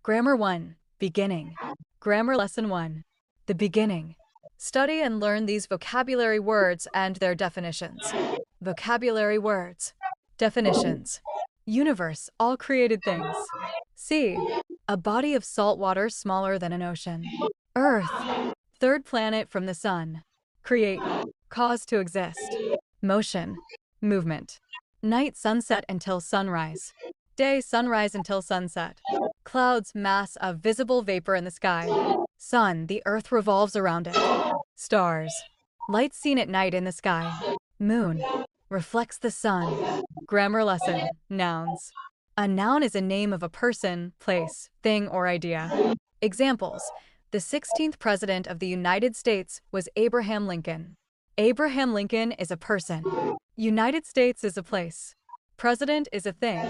Grammar 1. Beginning. Grammar Lesson 1. The beginning. Study and learn these vocabulary words and their definitions. Vocabulary words. Definitions. Universe, all created things. Sea, a body of salt water smaller than an ocean. Earth, third planet from the sun. Create, cause to exist. Motion, movement. Night, sunset until sunrise. Day, sunrise until sunset. Clouds, mass of visible vapor in the sky. Sun, the earth revolves around it. Stars, light seen at night in the sky. Moon, reflects the sun. Grammar lesson, nouns. A noun is a name of a person, place, thing, or idea. Examples: the 16th President of the United States was Abraham Lincoln. Abraham Lincoln is a person. United States is a place. President is a thing.